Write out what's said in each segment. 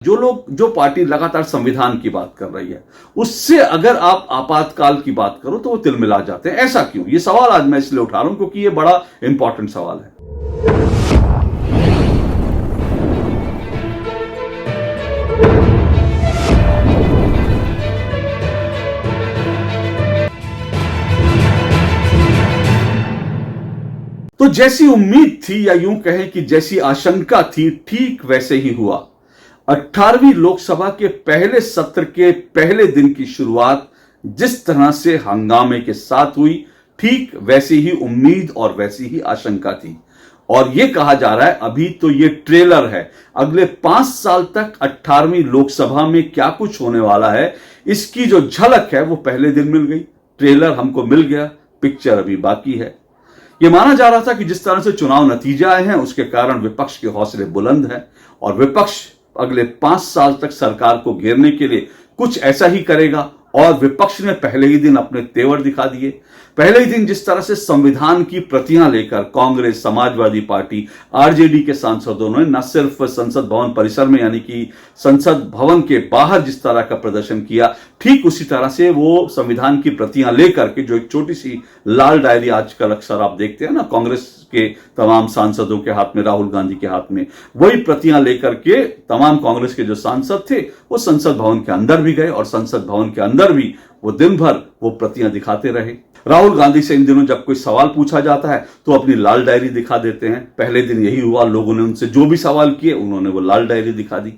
जो पार्टी लगातार संविधान की बात कर रही है, उससे अगर आप आपातकाल की बात करो तो वो तिलमिला जाते हैं। ऐसा क्यों? ये सवाल आज मैं इसलिए उठा रहा हूं क्योंकि ये बड़ा इंपॉर्टेंट सवाल है। तो जैसी उम्मीद थी, या यूं कहें कि जैसी आशंका थी, ठीक वैसे ही हुआ। 18वीं लोकसभा के पहले सत्र के पहले दिन की शुरुआत जिस तरह से हंगामे के साथ हुई, ठीक वैसी ही उम्मीद और वैसी ही आशंका थी। और यह कहा जा रहा है, अभी तो यह ट्रेलर है, अगले 5 साल तक 18वीं लोकसभा में क्या कुछ होने वाला है, इसकी जो झलक है वो पहले दिन मिल गई। ट्रेलर हमको मिल गया, पिक्चर अभी बाकी है। यह माना जा रहा था कि जिस तरह से चुनाव नतीजे आए हैं उसके कारण विपक्ष के हौसले बुलंद हैं और विपक्ष अगले 5 साल तक सरकार को घेरने के लिए कुछ ऐसा ही करेगा। और विपक्ष ने पहले ही दिन अपने तेवर दिखा दिए। पहले ही दिन जिस तरह से संविधान की प्रतियां लेकर कांग्रेस, समाजवादी पार्टी, आरजेडी के सांसदों ने न सिर्फ संसद भवन परिसर में यानी कि संसद भवन के बाहर जिस तरह का प्रदर्शन किया, ठीक उसी तरह से वो संविधान की प्रतियां लेकर के, जो एक छोटी सी लाल डायरी आजकल अक्सर आप देखते हैं ना कांग्रेस के तमाम सांसदों के हाथ में, राहुल गांधी के हाथ में, वही प्रतियां लेकर के तमाम कांग्रेस के जो सांसद थे वो संसद भवन के अंदर भी गए और संसद भवन के अंदर भी वो दिन भर वो प्रतियां दिखाते रहे। राहुल गांधी से इन दिनों जब कोई सवाल पूछा जाता है तो अपनी लाल डायरी दिखा देते हैं। पहले दिन यही हुआ, लोगों ने उनसे जो भी सवाल किए उन्होंने वो लाल डायरी दिखा दी।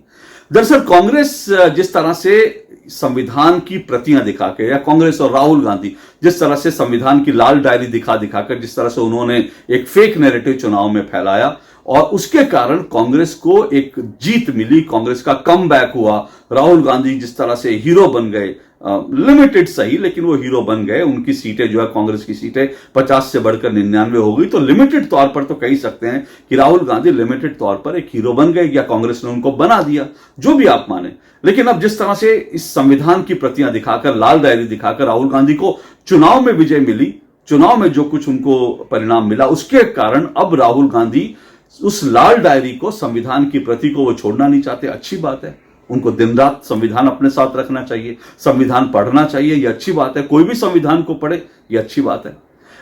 दरअसल कांग्रेस जिस तरह से संविधान की प्रतियां दिखा के, या कांग्रेस और राहुल गांधी जिस तरह से संविधान की लाल डायरी दिखाकर जिस तरह से उन्होंने एक फेक नैरेटिव चुनाव में फैलाया और उसके कारण कांग्रेस को एक जीत मिली, कांग्रेस का कमबैक हुआ। राहुल गांधी जिस तरह से हीरो बन गए, लिमिटेड सही लेकिन वो हीरो बन गए। उनकी सीटें जो है, कांग्रेस की सीटें 50 से बढ़कर 99 हो गई। तो लिमिटेड तौर पर तो कह सकते हैं कि राहुल गांधी लिमिटेड तौर पर एक हीरो बन गए, या कांग्रेस ने उनको बना दिया, जो भी आप माने। लेकिन अब जिस तरह से इस संविधान की प्रतियां दिखाकर, लाल डायरी दिखाकर राहुल गांधी को चुनाव में विजय मिली, चुनाव में जो कुछ उनको परिणाम मिला, उसके कारण अब राहुल गांधी उस लाल डायरी को, संविधान की प्रति को वो छोड़ना नहीं चाहते। अच्छी बात है, उनको दिन रात संविधान अपने साथ रखना चाहिए, संविधान पढ़ना चाहिए, ये अच्छी बात है। कोई भी संविधान को पढ़े, ये अच्छी बात है।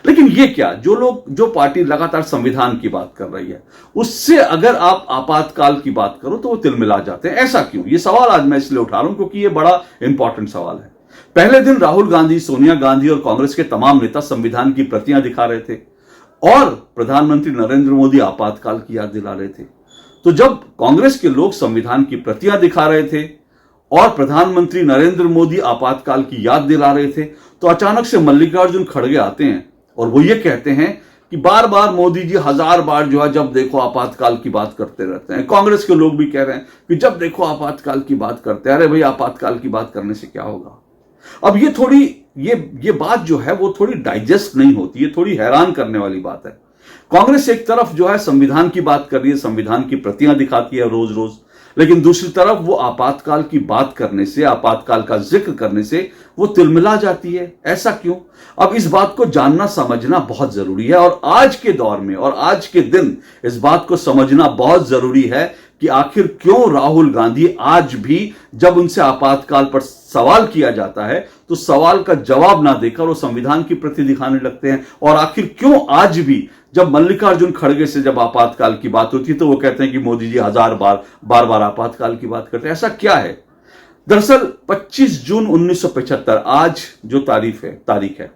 लेकिन ये क्या, जो पार्टी लगातार संविधान की बात कर रही है, उससे अगर आप आपातकाल की बात करो तो वो तिलमिला जाते हैं। ऐसा क्यों? ये सवाल आज मैं इसलिए उठा रहा हूं क्योंकि ये बड़ा इंपॉर्टेंट सवाल है। पहले दिन राहुल गांधी, सोनिया गांधी और कांग्रेस के तमाम नेता संविधान की प्रतियां दिखा रहे थे और प्रधानमंत्री नरेंद्र मोदी आपातकाल की याद दिला रहे थे। तो जब कांग्रेस के लोग संविधान की प्रतियां दिखा रहे थे और प्रधानमंत्री नरेंद्र मोदी आपातकाल की याद दिला रहे थे, तो अचानक से मल्लिकार्जुन खड़गे आते हैं और वो ये कहते हैं कि बार बार मोदी जी 1000 बार जो है जब देखो आपातकाल की बात करते रहते हैं। कांग्रेस के लोग भी कह रहे हैं कि जब देखो आपातकाल की बात करते हैं। अरे भाई, आपातकाल की बात करने से क्या होगा? अब ये थोड़ी ये बात जो है वो थोड़ी डाइजेस्ट नहीं होती, ये थोड़ी हैरान करने वाली बात है। कांग्रेस एक तरफ जो है संविधान की बात कर रही है, संविधान की प्रतियां दिखाती है रोज रोज, लेकिन दूसरी तरफ वो आपातकाल की बात करने से, आपातकाल का जिक्र करने से वो तिलमिला जाती है। ऐसा क्यों? अब इस बात को जानना समझना बहुत जरूरी है और आज के दौर में और आज के दिन इस बात को समझना बहुत जरूरी है कि आखिर क्यों राहुल गांधी आज भी जब उनसे आपातकाल पर सवाल किया जाता है तो सवाल का जवाब ना देकर वो संविधान की प्रति दिखाने लगते हैं। और आखिर क्यों आज भी जब मल्लिकार्जुन खड़गे से जब आपातकाल की बात होती है तो वो कहते हैं कि मोदी जी 1000 बार आपातकाल की बात करते हैं। ऐसा क्या है? दरअसल 25 जून 1975 आज जो तारीख है,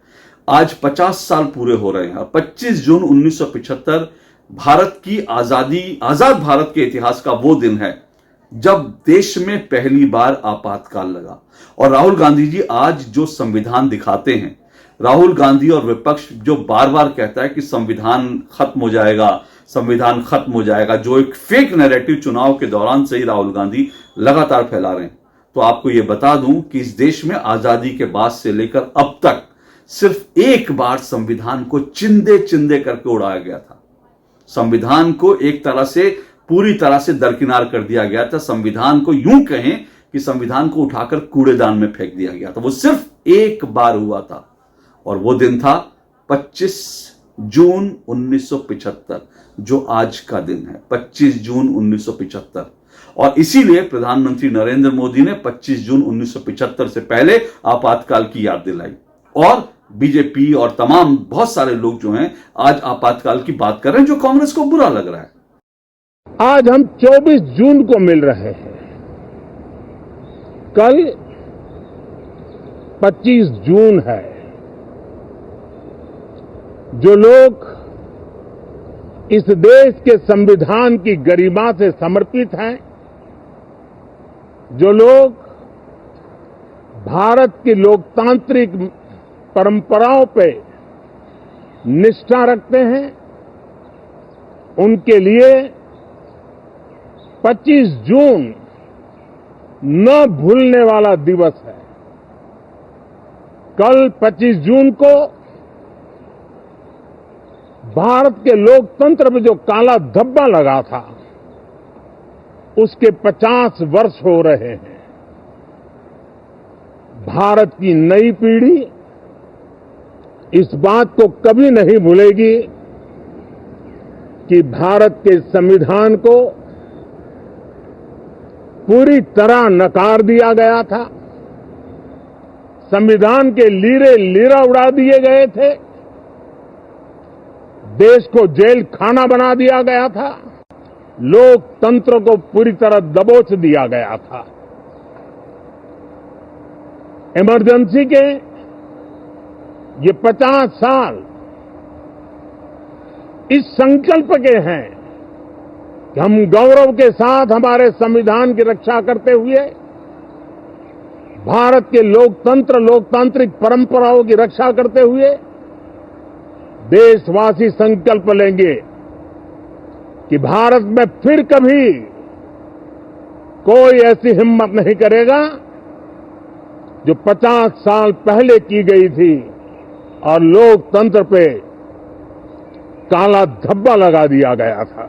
आज 50 साल पूरे हो रहे हैं। 25 जून 1975 भारत की आजाद भारत के इतिहास का वो दिन है जब देश में पहली बार आपातकाल लगा। और राहुल गांधी जी आज जो संविधान दिखाते हैं, राहुल गांधी और विपक्ष जो बार बार कहता है कि संविधान खत्म हो जाएगा, जो एक फेक नैरेटिव चुनाव के दौरान से ही राहुल गांधी लगातार फैला रहे हैं। तो आपको यह बता दूं कि इस देश में आजादी के बाद से लेकर अब तक सिर्फ एक बार संविधान को चिंदे चिंदे करके उड़ाया गया था। संविधान को एक तरह से पूरी तरह से दरकिनार कर दिया गया था। संविधान को यूं कहें कि संविधान को उठाकर कूड़ेदान में फेंक दिया गया था। वो सिर्फ एक बार हुआ था और वो दिन था 25 जून 1975, जो आज का दिन है, 25 जून 1975। और इसीलिए प्रधानमंत्री नरेंद्र मोदी ने 25 जून 1975 से पहले आपातकाल की याद दिलाई। और बीजेपी और तमाम बहुत सारे लोग जो हैं आज आपातकाल की बात कर रहे हैं, जो कांग्रेस को बुरा लग रहा है। आज हम 24 जून को मिल रहे हैं, कल 25 जून है। जो लोग इस देश के संविधान की गरिमा से समर्पित हैं, जो लोग भारत की लोकतांत्रिक परंपराओं पे निष्ठा रखते हैं, उनके लिए 25 जून न भूलने वाला दिवस है। कल 25 जून को भारत के लोकतंत्र में जो काला धब्बा लगा था, उसके 50 वर्ष हो रहे हैं। भारत की नई पीढ़ी इस बात को कभी नहीं भूलेगी कि भारत के संविधान को पूरी तरह नकार दिया गया था, संविधान के लीरे लीरा उड़ा दिए गए थे, देश को जेल खाना बना दिया गया था, लोकतंत्र को पूरी तरह दबोच दिया गया था। इमरजेंसी के ये 50 साल इस संकल्प के हैं कि हम गौरव के साथ हमारे संविधान की रक्षा करते हुए भारत के लोकतांत्रिक परंपराओं की रक्षा करते हुए देशवासी संकल्प लेंगे कि भारत में फिर कभी कोई ऐसी हिम्मत नहीं करेगा जो 50 साल पहले की गई थी और लोकतंत्र पे काला धब्बा लगा दिया गया था।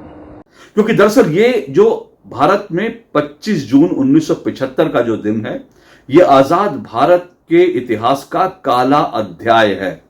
क्योंकि दरअसल ये जो भारत में 25 जून 1975 का जो दिन है, ये आजाद भारत के इतिहास का काला अध्याय है।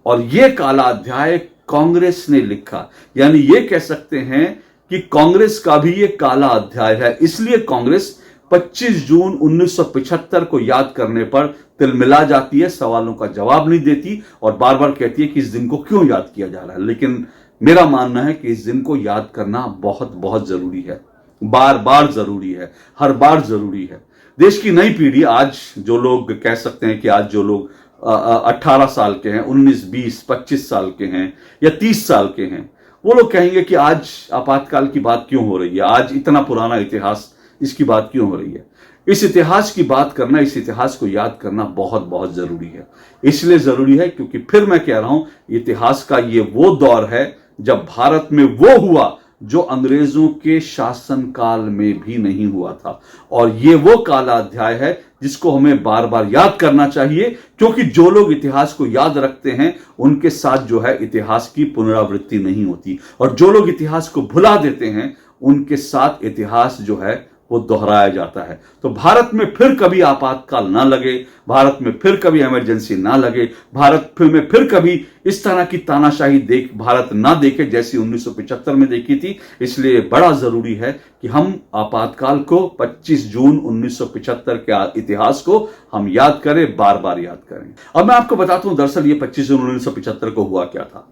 और ये काला अध्याय कांग्रेस ने लिखा, यानी ये कह सकते हैं कि कांग्रेस का भी ये काला अध्याय है। इसलिए कांग्रेस 25 जून 1975 को याद करने पर तिलमिला जाती है, सवालों का जवाब नहीं देती और बार बार कहती है कि इस दिन को क्यों याद किया जा रहा है। लेकिन मेरा मानना है कि इस दिन को याद करना बहुत बहुत जरूरी है, बार बार जरूरी है, हर बार जरूरी है। देश की नई पीढ़ी, आज जो लोग कह सकते हैं कि आज जो लोग 18 साल के हैं, 19, 20, 25 साल के हैं या 30 साल के हैं, वो लोग कहेंगे कि आज आपातकाल की बात क्यों हो रही है, आज इतना पुराना इतिहास, इसकी बात क्यों हो रही है। इस इतिहास की बात करना, इस इतिहास को याद करना बहुत बहुत जरूरी है। इसलिए जरूरी है क्योंकि फिर मैं कह रहा हूं, इतिहास का ये वो दौर है जब भारत में वो हुआ जो अंग्रेजों के शासनकाल में भी नहीं हुआ था। और ये वो काला अध्याय है जिसको हमें बार बार याद करना चाहिए, क्योंकि जो लोग इतिहास को याद रखते हैं उनके साथ जो है इतिहास की पुनरावृत्ति नहीं होती, और जो लोग इतिहास को भुला देते हैं उनके साथ इतिहास जो है वो दोहराया जाता है। तो भारत में फिर कभी आपातकाल ना लगे, भारत में फिर कभी इमरजेंसी ना लगे, भारत में फिर कभी इस तरह की तानाशाही भारत ना देखे जैसी 1975 में देखी थी। इसलिए बड़ा जरूरी है कि हम आपातकाल को, 25 जून 1975 के इतिहास को हम याद करें, बार बार याद करें। अब मैं आपको बताता हूं दरअसल ये 25 जून 1975 को हुआ क्या था।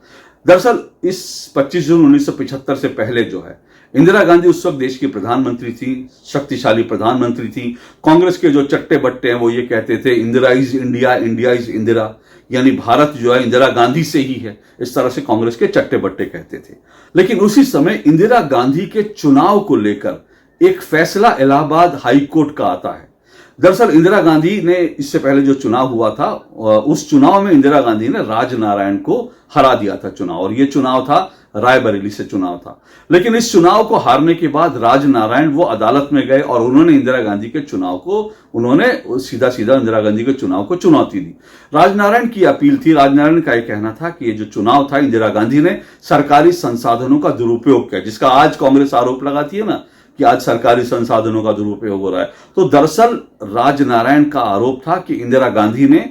दरअसल इस 25 जून 1975 से पहले जो है, इंदिरा गांधी उस वक्त देश की प्रधानमंत्री थी, शक्तिशाली प्रधानमंत्री थी। कांग्रेस के जो चट्टे बट्टे हैं वो ये कहते थे Indira is India, India is Indira, यानी भारत जो है इंदिरा गांधी से ही है। इस तरह से कांग्रेस के चट्टे बट्टे कहते थे। लेकिन उसी समय इंदिरा गांधी के चुनाव को लेकर एक फैसला इलाहाबाद हाई कोर्ट का आता है। दरअसल इंदिरा गांधी ने, इससे पहले जो चुनाव हुआ था, उस चुनाव में इंदिरा गांधी ने राजनारायण को हरा दिया था चुनाव, और यह चुनाव था रायबरेली से चुनाव था। लेकिन इस चुनाव को हारने के बाद राजनारायण वो अदालत में गए और उन्होंने इंदिरा गांधी के चुनाव को, उन्होंने सीधा सीधा इंदिरा गांधी के चुनाव को चुनौती दी। राजनारायण की अपील थी, राजनारायण का यह कहना था कि ये जो चुनाव था, इंदिरा गांधी ने सरकारी संसाधनों का दुरुपयोग किया, जिसका आज कांग्रेस आरोप लगाती है ना कि आज सरकारी संसाधनों का दुरुपयोग हो रहा है। तो दरअसल राजनारायण का आरोप था कि इंदिरा गांधी ने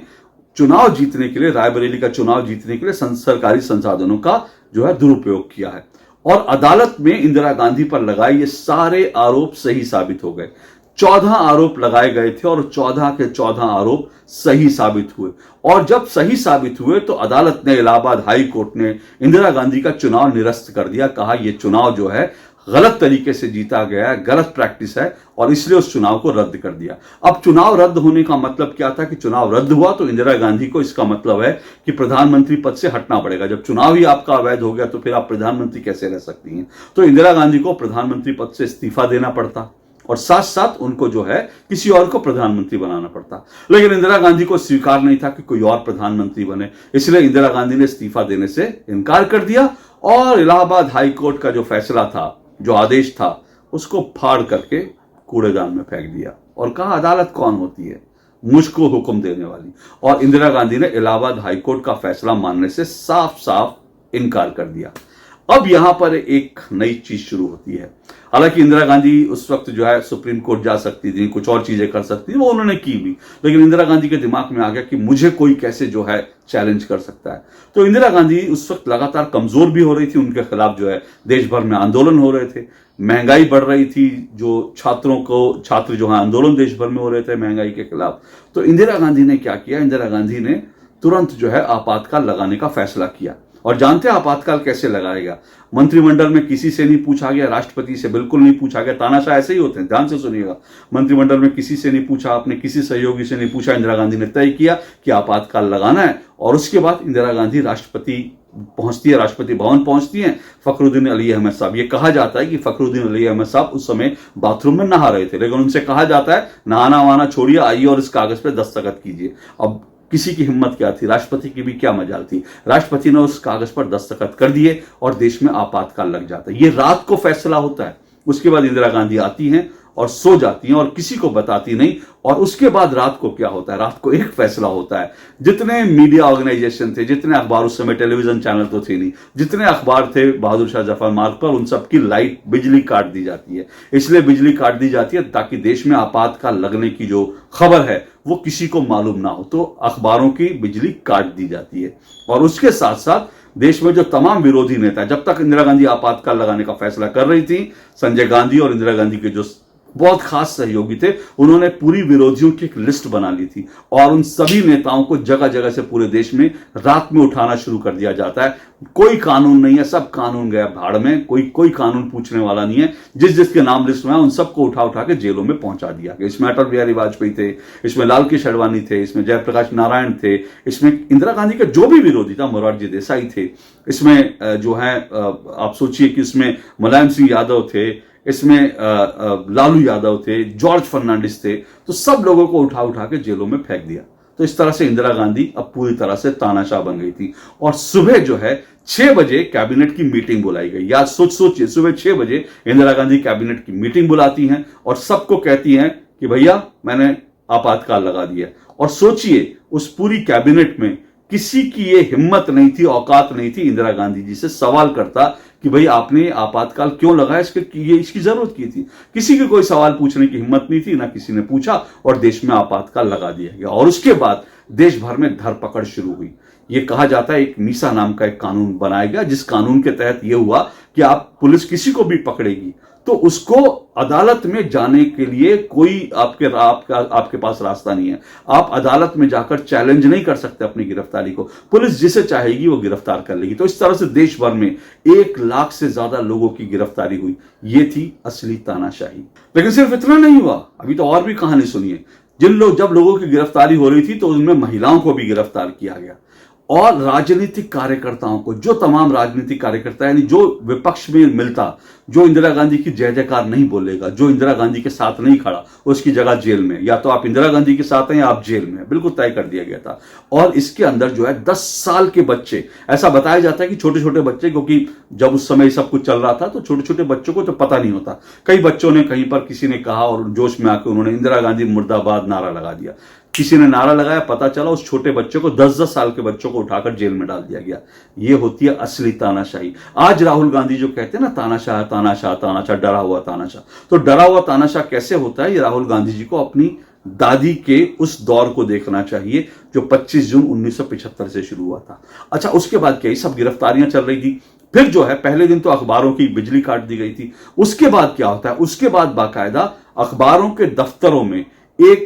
चुनाव जीतने के लिए, रायबरेली का चुनाव जीतने के लिए सरकारी संसाधनों का जो है दुरुपयोग किया है। और अदालत में इंदिरा गांधी पर लगाए ये सारे आरोप सही साबित हो गए। 14 आरोप लगाए गए थे और 14 के 14 आरोप सही साबित हुए। और जब सही साबित हुए तो अदालत ने, इलाहाबाद हाई कोर्ट ने इंदिरा गांधी का चुनाव निरस्त कर दिया। कहा यह चुनाव जो है गलत तरीके से जीता गया है, गलत प्रैक्टिस है, और इसलिए उस चुनाव को रद्द कर दिया। अब चुनाव रद्द होने का मतलब क्या था कि चुनाव रद्द हुआ तो इंदिरा गांधी को इसका मतलब है कि प्रधानमंत्री पद से हटना पड़ेगा। जब चुनाव ही आपका अवैध हो गया तो फिर आप प्रधानमंत्री कैसे रह सकती हैं? तो इंदिरा गांधी को प्रधानमंत्री पद से इस्तीफा देना पड़ता और साथ साथ उनको जो है किसी और को प्रधानमंत्री बनाना पड़ता। लेकिन इंदिरा गांधी को स्वीकार नहीं था कि कोई और प्रधानमंत्री बने, इसलिए इंदिरा गांधी ने इस्तीफा देने से इनकार कर दिया और इलाहाबाद हाई कोर्ट का जो फैसला था, जो आदेश था, उसको फाड़ करके कूड़ेदान में फेंक दिया और कहा अदालत कौन होती है मुझको हुक्म देने वाली। और इंदिरा गांधी ने इलाहाबाद हाई कोर्ट का फैसला मानने से साफ साफ इनकार कर दिया। अब यहां पर एक नई चीज शुरू होती है। हालांकि इंदिरा गांधी उस वक्त जो है सुप्रीम कोर्ट जा सकती थी, कुछ और चीजें कर सकती थी, वो उन्होंने की भी, लेकिन इंदिरा गांधी के दिमाग में आ गया कि मुझे कोई कैसे जो है चैलेंज कर सकता है। तो इंदिरा गांधी उस वक्त लगातार कमजोर भी हो रही थी, उनके खिलाफ जो है देश भर में आंदोलन हो रहे थे, महंगाई बढ़ रही थी, जो छात्र जो है आंदोलन देश भर में हो रहे थे महंगाई के खिलाफ। तो इंदिरा गांधी ने क्या किया? इंदिरा गांधी ने तुरंत जो है आपातकाल लगाने का फैसला किया। और जानते हैं आपातकाल कैसे लगाएगा? मंत्रिमंडल में किसी से नहीं पूछा गया, राष्ट्रपति से बिल्कुल नहीं पूछा गया। तानाशाह ऐसे ही होते हैं, ध्यान से सुनिएगा। मंत्रिमंडल में किसी से नहीं पूछा, अपने किसी सहयोगी से नहीं पूछा, इंदिरा गांधी ने तय किया कि आपातकाल लगाना है। और उसके बाद इंदिरा गांधी राष्ट्रपति पहुंचती है, राष्ट्रपति भवन पहुंचती हैं। फखरुद्दीन अली अहमद साहब, ये कहा जाता है कि फखरुद्दीन अली अहमद साहब उस समय बाथरूम में नहा रहे थे, लेकिन उनसे कहा जाता है नहाना वहाना छोड़िए, आइए और इस कागज पे दस्तखत कीजिए। अब किसी की हिम्मत क्या थी, राष्ट्रपति की भी क्या मजाल थी, राष्ट्रपति ने उस कागज पर दस्तखत कर दिए और देश में आपातकाल लग जाता है। ये रात को फैसला होता है। उसके बाद इंदिरा गांधी आती हैं और सो जाती हैं और किसी को बताती नहीं। और उसके बाद रात को क्या होता है? रात को एक फैसला होता है। जितने मीडिया ऑर्गेनाइजेशन थे, जितने अखबार, उस समय टेलीविजन चैनल तो थे नहीं, जितने अखबार थे बहादुर शाह जफर मार्ग पर, उन सबकी लाइट, बिजली काट दी जाती है। इसलिए बिजली काट दी जाती है ताकि देश में आपातकाल लगने की जो खबर है वो किसी को मालूम ना हो, तो अखबारों की बिजली काट दी जाती है। और उसके साथ साथ देश में जो तमाम विरोधी नेता, जब तक इंदिरा गांधी आपातकाल लगाने का फैसला कर रही थी, संजय गांधी और इंदिरा गांधी के जो बहुत खास सहयोगी थे, उन्होंने पूरी विरोधियों की एक लिस्ट बना ली थी और उन सभी नेताओं को जगह जगह से पूरे देश में रात में उठाना शुरू कर दिया जाता है। कोई कानून नहीं है, सब कानून गया भाड़ में, कोई कानून पूछने वाला नहीं है। जिसके नाम लिस्ट में उन सबको उठा उठा के जेलों में पहुंचा दिया गया। इसमें अटल बिहारी वाजपेयी थे, इसमें लाल कृष्ण अडवाणी थे, इसमें जयप्रकाश नारायण थे, इसमें इंदिरा गांधी के जो भी विरोधी था, मोरारजी देसाई थे, इसमें जो है आप सोचिए कि इसमें मुलायम सिंह यादव थे, इसमें लालू यादव थे, जॉर्ज फर्नांडिस थे। तो सब लोगों को उठा उठा के जेलों में फेंक दिया। तो इस तरह से इंदिरा गांधी अब पूरी तरह से तानाशाह बन गई थी। और सुबह जो है 6 बजे कैबिनेट की मीटिंग बुलाई गई। या सोचिए, सुबह 6 बजे इंदिरा गांधी कैबिनेट की मीटिंग बुलाती हैं और सबको कहती हैं कि भैया मैंने आपातकाल लगा दिया। और सोचिए उस पूरी कैबिनेट में किसी की ये हिम्मत नहीं थी, औकात नहीं थी इंदिरा गांधी जी से सवाल करता कि भाई आपने आपातकाल क्यों लगाया, इसकी जरूरत की थी। किसी की कोई सवाल पूछने की हिम्मत नहीं थी, ना किसी ने पूछा और देश में आपातकाल लगा दिया गया। और उसके बाद देश भर में धरपकड़ शुरू हुई। ये कहा जाता है एक मीसा नाम का एक कानून बनाया गया, जिस कानून के तहत यह हुआ कि आप पुलिस किसी को भी पकड़ेगी तो उसको अदालत में जाने के लिए कोई आपके पास रास्ता नहीं है। आप अदालत में जाकर चैलेंज नहीं कर सकते अपनी गिरफ्तारी को। पुलिस जिसे चाहेगी वो गिरफ्तार कर लेगी। तो इस तरह से देश भर में 1 लाख से ज्यादा लोगों की गिरफ्तारी हुई। ये थी असली तानाशाही। लेकिन सिर्फ इतना नहीं हुआ, अभी तो और भी कहानी सुनिए। जब लोगों की गिरफ्तारी हो रही थी तो उनमें महिलाओं को भी गिरफ्तार किया गया और राजनीतिक कार्यकर्ताओं को, जो तमाम राजनीतिक कार्यकर्ता यानी जो विपक्ष में मिलता, जो इंदिरा गांधी की जय जयकार नहीं बोलेगा, जो इंदिरा गांधी के साथ नहीं खड़ा, उसकी जगह जेल में। या तो आप इंदिरा गांधी के साथ हैं या आप जेल में, बिल्कुल तय कर दिया गया था। और इसके अंदर जो है 10 साल के बच्चे, ऐसा बताया जाता है कि छोटे छोटे बच्चे, क्योंकि जब उस समय सब कुछ चल रहा था तो छोटे छोटे बच्चों को तो पता नहीं होता। कई बच्चों ने कहीं पर किसी ने कहा और जोश में आकर उन्होंने इंदिरा गांधी मुर्दाबाद नारा लगा दिया। किसी ने नारा लगाया, पता चला उस छोटे बच्चे को, 10-10 साल के बच्चों को उठाकर जेल में डाल दिया गया। ये होती है असली तानाशाही। आज राहुल गांधी जो कहते हैं ना तानाशाह तानाशाह तानाशाह, डरा हुआ तानाशाह, तो डरा हुआ तानाशाह कैसे होता है? ये राहुल गांधी जी को अपनी दादी के उस दौर को देखना चाहिए जो 25 जून 1975 से शुरू हुआ था। अच्छा, उसके बाद क्या, ये सब गिरफ्तारियां चल रही थी। फिर जो है पहले दिन तो अखबारों की बिजली काट दी गई थी। उसके बाद क्या होता है, उसके बाद बाकायदा अखबारों के दफ्तरों में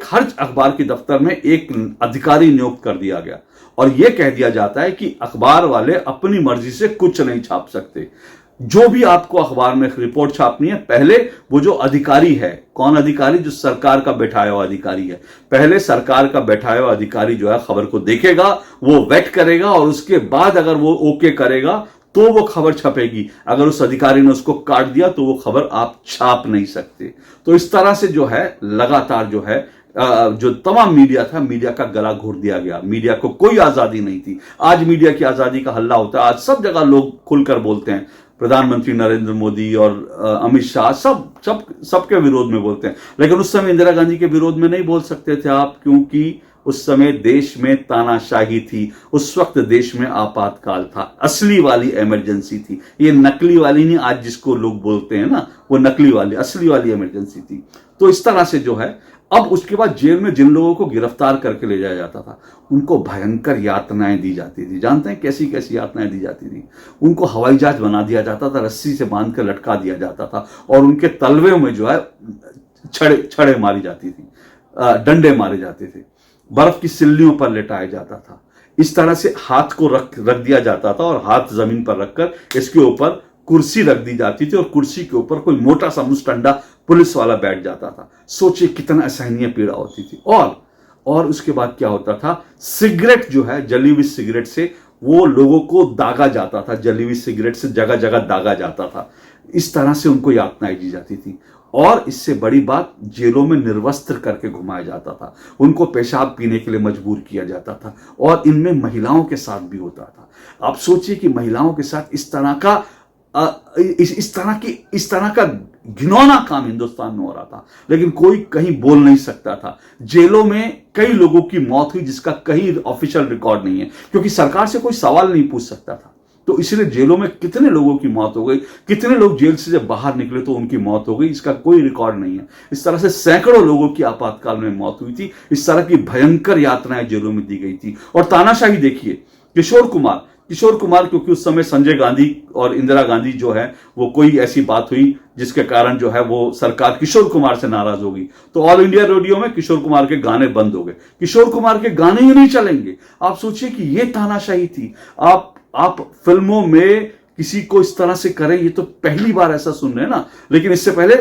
हर अखबार के दफ्तर में एक अधिकारी नियुक्त कर दिया गया और यह कह दिया जाता है कि अखबार वाले अपनी मर्जी से कुछ नहीं छाप सकते। जो भी आपको अखबार में रिपोर्ट छापनी है, पहले वो जो अधिकारी है, कौन अधिकारी, जो सरकार का बैठाया हुआ अधिकारी है, पहले सरकार का बैठाया हुआ अधिकारी जो है खबर को देखेगा, वो वेट करेगा और उसके बाद अगर वो ओके करेगा तो वो खबर छपेगी। अगर उस अधिकारी ने उसको काट दिया तो वो खबर आप छाप नहीं सकते। तो इस तरह से जो है लगातार जो है जो तमाम मीडिया था, मीडिया का गला घोट दिया गया। मीडिया को कोई आजादी नहीं थी। आज मीडिया की आजादी का हल्ला होता है, आज सब जगह लोग खुलकर बोलते हैं। प्रधानमंत्री नरेंद्र मोदी और अमित शाह सबके विरोध में बोलते हैं, लेकिन उस समय इंदिरा गांधी के विरोध में नहीं बोल सकते थे आप, क्योंकि उस समय देश में तानाशाही थी, उस वक्त देश में आपातकाल था, असली वाली इमरजेंसी थी, ये नकली वाली नहीं। आज जिसको लोग बोलते हैं ना, वो नकली वाली, असली वाली इमरजेंसी थी। तो इस तरह से जो है, अब उसके बाद जेल में जिन लोगों को गिरफ्तार करके ले जाया जाता था, उनको भयंकर यातनाएं दी जाती थी। जानते हैं कैसी कैसी यातनाएं दी जाती थी? उनको हवाई जहाज बना दिया जाता था, रस्सी से बांध कर लटका दिया जाता था और उनके तलवे में जो है छड़े मारी जाती थी, डंडे मारे जाते थे, बर्फ की सिल्लियों पर लेटाया जाता था। इस तरह से हाथ को रख दिया जाता था और हाथ जमीन पर रखकर इसके ऊपर कुर्सी रख दी जाती थी और कुर्सी के ऊपर कोई मोटा सा मुस्टंडा पुलिस वाला बैठ जाता था। सोचिए कितना असहनीय पीड़ा होती थी। और उसके बाद क्या होता था, सिगरेट जो है, जली हुई सिगरेट से वो लोगों को दागा जाता था, जली हुई सिगरेट से जगह जगह दागा जाता था। इस तरह से उनको यातनाएं दी जाती थी। और इससे बड़ी बात, जेलों में निर्वस्त्र करके घुमाया जाता था, उनको पेशाब पीने के लिए मजबूर किया जाता था और इनमें महिलाओं के साथ भी होता था। आप सोचिए कि महिलाओं के साथ इस तरह का घिनौना काम हिंदुस्तान में हो रहा था, लेकिन कोई कहीं बोल नहीं सकता था। जेलों में कई लोगों की मौत हुई जिसका कहीं ऑफिशियल रिकॉर्ड नहीं है, क्योंकि सरकार से कोई सवाल नहीं पूछ सकता था। तो इसलिए जेलों में कितने लोगों की मौत हो गई, कितने लोग जेल से जब बाहर निकले तो उनकी मौत हो गई, इसका कोई रिकॉर्ड नहीं है। इस तरह से सैकड़ों लोगों की आपातकाल में मौत हुई थी। इस तरह की भयंकर यातनाएं जेलों में दी गई थी। और तानाशाही देखिए, किशोर कुमार, क्योंकि उस समय संजय गांधी और इंदिरा गांधी जो है, वो कोई ऐसी बात हुई जिसके कारण जो है वो सरकार किशोर कुमार से नाराज होगी, तो ऑल इंडिया रेडियो में किशोर कुमार के गाने बंद हो गए। किशोर कुमार के गाने ही नहीं चलेंगे। आप सोचिए कि ये तानाशाही थी। आप फिल्मों में किसी को इस तरह से करें, ये तो पहली बार ऐसा सुन रहे हैं ना। लेकिन इससे पहले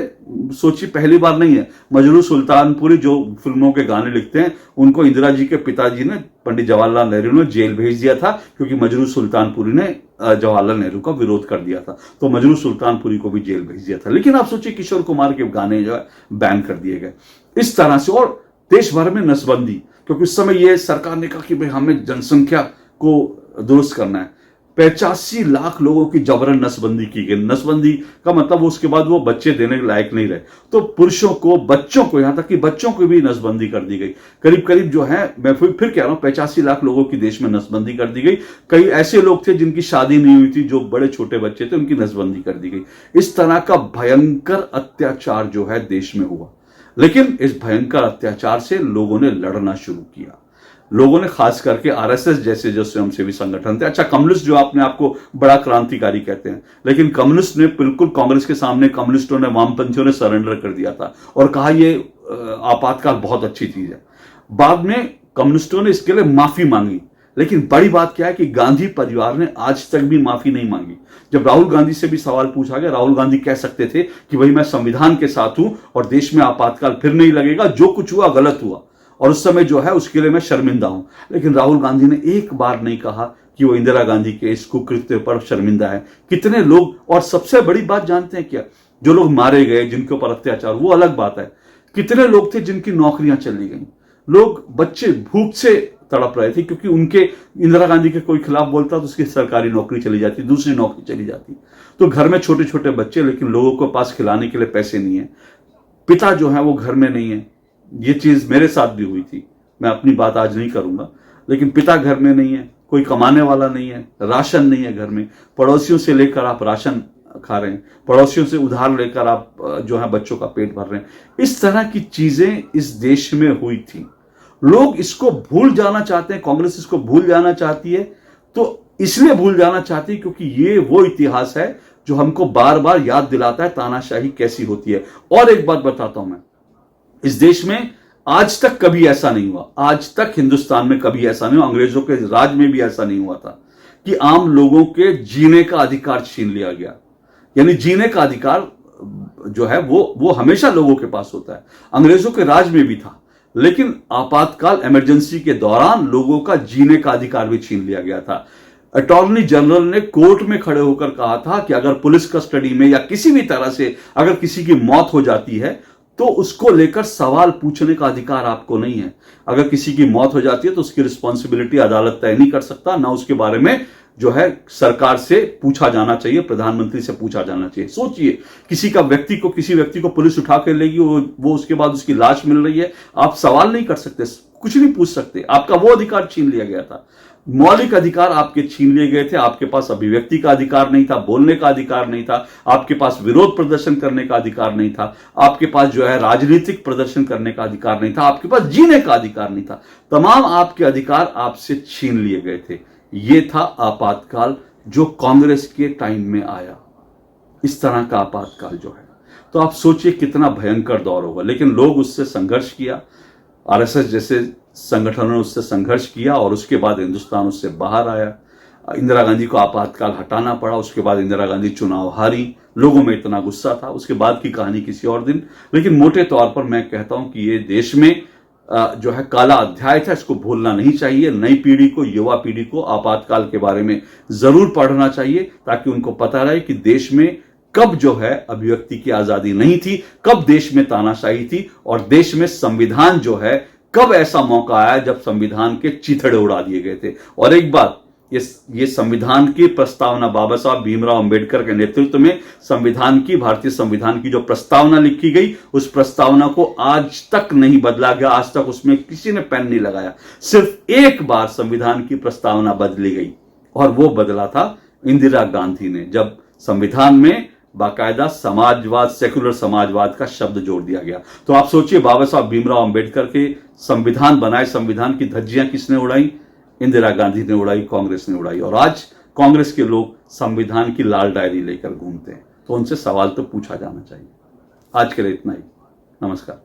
सोचिए, पहली बार नहीं है, मजरू सुल्तानपुरी जो फिल्मों के गाने लिखते हैं, उनको इंदिरा जी के पिताजी ने, पंडित जवाहरलाल नेहरू ने जेल भेज दिया था, क्योंकि मजरू सुल्तानपुरी ने जवाहरलाल नेहरू का विरोध कर दिया था, तो मजरू सुल्तानपुरी को भी जेल भेज दिया था। लेकिन आप सोचिए, किशोर कुमार के गाने जो है बैन कर दिए गए इस तरह से। और देश भर में नसबंदी, क्योंकि उस समय यह सरकार ने कहा कि भाई हमें जनसंख्या को दुरुस्त करना है। 85 लाख लोगों की जबरन नसबंदी की गई। नसबंदी का मतलब उसके बाद वो बच्चे देने के लायक नहीं रहे, तो पुरुषों को, बच्चों को, यहां तक कि बच्चों को भी नसबंदी कर दी गई। करीब जो है, मैं फिर कह रहा हूं, 85 लाख लोगों की देश में नसबंदी कर दी गई। कई ऐसे लोग थे जिनकी शादी नहीं हुई थी, जो बड़े छोटे बच्चे थे, उनकी नसबंदी कर दी गई। इस तरह का भयंकर अत्याचार जो है देश में हुआ। लेकिन इस भयंकर अत्याचार से लोगों ने लड़ना शुरू किया। लोगों ने, खास करके आरएसएस जैसे जो स्वयंसेवी संगठन थे। अच्छा, कम्युनिस्ट जो अपने आपको बड़ा क्रांतिकारी कहते हैं, लेकिन कम्युनिस्ट ने बिल्कुल, कांग्रेस के सामने कम्युनिस्टों ने, वामपंथियों ने सरेंडर कर दिया था और कहा ये आपातकाल बहुत अच्छी चीज है। बाद में कम्युनिस्टों ने इसके लिए माफी मांगी, लेकिन बड़ी बात क्या है कि गांधी परिवार ने आज तक भी माफी नहीं मांगी। जब राहुल गांधी से भी सवाल पूछा गया, राहुल गांधी कह सकते थे कि भाई मैं संविधान के साथ हूं और देश में आपातकाल फिर नहीं लगेगा, जो कुछ हुआ गलत हुआ और उस समय जो है उसके लिए मैं शर्मिंदा हूं। लेकिन राहुल गांधी ने एक बार नहीं कहा कि वो इंदिरा गांधी के इस कुकृत्य पर शर्मिंदा है। कितने लोग, और सबसे बड़ी बात जानते हैं क्या, जो लोग मारे गए, जिनके ऊपर अत्याचार, वो अलग बात है, कितने लोग थे जिनकी नौकरियां चली गई। लोग, बच्चे भूख से तड़प रहे थे, क्योंकि उनके, इंदिरा गांधी के कोई खिलाफ बोलता तो उसकी सरकारी नौकरी चली जाती, दूसरी नौकरी चली जाती। तो घर में छोटे छोटे बच्चे, लेकिन लोगों के पास खिलाने के लिए पैसे नहीं है। पिता जो है वो घर में नहीं है। ये चीज मेरे साथ भी हुई थी, मैं अपनी बात आज नहीं करूंगा, लेकिन पिता घर में नहीं है, कोई कमाने वाला नहीं है, राशन नहीं है घर में, पड़ोसियों से लेकर आप राशन खा रहे हैं, पड़ोसियों से उधार लेकर आप जो है बच्चों का पेट भर रहे हैं। इस तरह की चीजें इस देश में हुई थी। लोग इसको भूल जाना चाहते हैं, कांग्रेस इसको भूल जाना चाहती है, तो इसलिए भूल जाना चाहती है क्योंकि ये वो इतिहास है जो हमको बार बार याद दिलाता है तानाशाही कैसी होती है। और एक बात बताता हूं मैं, इस देश में आज तक कभी ऐसा नहीं हुआ, आज तक हिंदुस्तान में कभी ऐसा नहीं हुआ, अंग्रेजों के राज में भी ऐसा नहीं हुआ था कि आम लोगों के जीने का अधिकार छीन लिया गया। यानी जीने का अधिकार जो है वो हमेशा लोगों के पास होता है, अंग्रेजों के राज में भी था, लेकिन आपातकाल इमरजेंसी के दौरान लोगों का जीने का अधिकार भी छीन लिया गया था। अटॉर्नी जनरल ने कोर्ट में खड़े होकर कहा था कि अगर पुलिस कस्टडी में या किसी भी तरह से अगर किसी की मौत हो जाती है तो उसको लेकर सवाल पूछने का अधिकार आपको नहीं है। अगर किसी की मौत हो जाती है तो उसकी रिस्पॉन्सिबिलिटी अदालत तय नहीं कर सकता, ना उसके बारे में जो है सरकार से पूछा जाना चाहिए, प्रधानमंत्री से पूछा जाना चाहिए। सोचिए, किसी व्यक्ति को पुलिस उठा कर लेगी, वो उसके बाद उसकी लाश मिल रही है, आप सवाल नहीं कर सकते, कुछ नहीं पूछ सकते, आपका वो अधिकार छीन लिया गया था। मौलिक अधिकार आपके छीन लिए गए थे। आपके पास अभिव्यक्ति का अधिकार नहीं था, बोलने का अधिकार नहीं था, आपके पास विरोध प्रदर्शन करने का अधिकार नहीं था, आपके पास जो है राजनीतिक प्रदर्शन करने का अधिकार नहीं था, आपके पास जीने का अधिकार नहीं था। तमाम आपके अधिकार आपसे छीन लिए गए थे। ये था आपातकाल जो कांग्रेस के टाइम में आया। इस तरह का आपातकाल जो है, तो आप सोचिए कितना भयंकर दौर होगा। लेकिन लोग उससे संघर्ष किया, आरएसएस जैसे संगठनों ने उससे संघर्ष किया और उसके बाद हिंदुस्तान उससे बाहर आया। इंदिरा गांधी को आपातकाल हटाना पड़ा, उसके बाद इंदिरा गांधी चुनाव हारी, लोगों में इतना गुस्सा था, उसके बाद की कहानी किसी और दिन। लेकिन मोटे तौर पर मैं कहता हूं कि ये देश में जो है काला अध्याय था, इसको भूलना नहीं चाहिए। नई पीढ़ी को, युवा पीढ़ी को आपातकाल के बारे में जरूर पढ़ना चाहिए ताकि उनको पता रहे कि देश में कब जो है अभिव्यक्ति की आजादी नहीं थी, कब देश में तानाशाही थी, और देश में संविधान जो है कब ऐसा मौका आया जब संविधान के चिथड़े उड़ा दिए गए थे। और एक बात, ये संविधान की प्रस्तावना बाबा साहब भीमराव अंबेडकर के नेतृत्व में भारतीय संविधान की जो प्रस्तावना लिखी गई, उस प्रस्तावना को आज तक नहीं बदला गया, आज तक उसमें किसी ने पेन नहीं लगाया। सिर्फ एक बार संविधान की प्रस्तावना बदली गई और वो बदला था इंदिरा गांधी ने, जब संविधान में बाकायदा समाजवाद, सेकुलर समाजवाद का शब्द जोड़ दिया गया। तो आप सोचिए, बाबा साहब भीमराव अंबेडकर के संविधान बनाए, संविधान की धज्जियां किसने उड़ाई? इंदिरा गांधी ने उड़ाई, कांग्रेस ने उड़ाई। और आज कांग्रेस के लोग संविधान की लाल डायरी लेकर घूमते हैं, तो उनसे सवाल तो पूछा जाना चाहिए। आज के लिए इतना ही, नमस्कार।